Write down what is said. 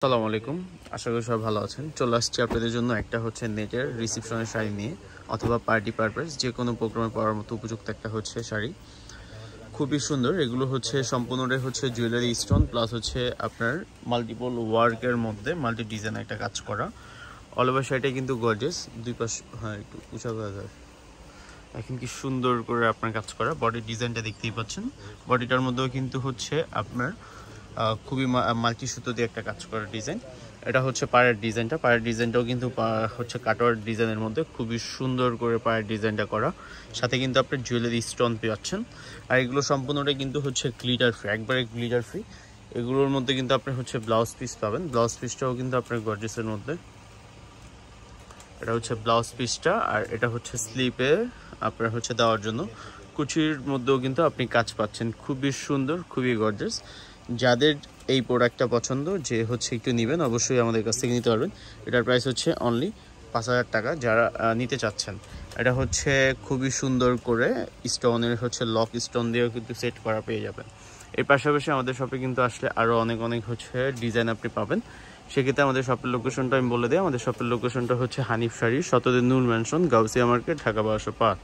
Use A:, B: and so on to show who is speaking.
A: আসসালামু আলাইকুম, আশা করি সবাই ভালো আছেন। চলে আসছি আপনাদের জন্য একটা হচ্ছে নেটের রিসেপশনের শাড়ি নিয়ে, অথবা পার্টি পারপাস যে কোনো প্রোগ্রামে পরার মতো উপযুক্ত একটা হচ্ছে শাড়ি। খুবই সুন্দর। এগুলো হচ্ছে সম্পূর্ণটাই হচ্ছে জুয়েলারি স্টোন প্লাস হচ্ছে আপনার মাল্টিপল ওয়ার্কের মধ্যে মাল্টি ডিজাইন একটা কাজ করা। অল ওভার শাড়িটা কিন্তু গর্জিয়াস। দুই পাশ একটু উঁচা করা যায়, এখন কি সুন্দর করে আপনার কাজ করা। বডির ডিজাইনটা দেখতেই পাচ্ছেন। বডিটার মধ্যেও কিন্তু হচ্ছে আপনার খুবই মাল্টি সুতো দিয়ে একটা কাজ করা ডিজাইন। এটা হচ্ছে পায়ের ডিজাইনটা। পায়ের ডিজাইনটাও কিন্তু হচ্ছে কাটওয়ার ডিজাইনের মধ্যে খুবই সুন্দর করে পায়ের ডিজাইনটা করা। সাথে কিন্তু আপনি জুয়েলারি স্টোন পাচ্ছেন। আর এগুলো সম্পূর্ণটাই কিন্তু হচ্ছে গ্লিটার ফ্রি, একবারে গ্লিটার ফ্রি। এগুলোর মধ্যে কিন্তু আপনি হচ্ছে ব্লাউজ পিস পাবেন। ব্লাউজ পিসটাও কিন্তু আপনার গর্জিয়াসের মধ্যে। এটা হচ্ছে ব্লাউজ পিসটা, আর এটা হচ্ছে স্লিপে আপনার হচ্ছে দেওয়ার জন্য। কুচির মধ্যেও কিন্তু আপনি কাজ পাচ্ছেন। খুবই সুন্দর, খুবই গর্জিয়াস। যাদের এই প্রোডাক্টটা পছন্দ যে হচ্ছে একটু নেবেন, অবশ্যই আমাদের কাছ থেকে নিতে পারবেন। এটার প্রাইস হচ্ছে অনলি ৫,০০০ টাকা। যারা নিতে চাচ্ছেন, এটা হচ্ছে খুবই সুন্দর করে স্টোনের হচ্ছে লক স্টোন দিয়েও কিন্তু সেট করা পেয়ে যাবেন। এর পাশাপাশি আমাদের শপে কিন্তু আসলে আরও অনেক হচ্ছে ডিজাইন আপনি পাবেন। সেক্ষেত্রে আমাদের শপের লোকেশনটা আমি বলে দিই। আমাদের শপের লোকেশনটা হচ্ছে হানিফ শাড়ি, শতদের নূর ম্যানশন, গাউসিয়া মার্কেট, ঢাকা ১২০৫।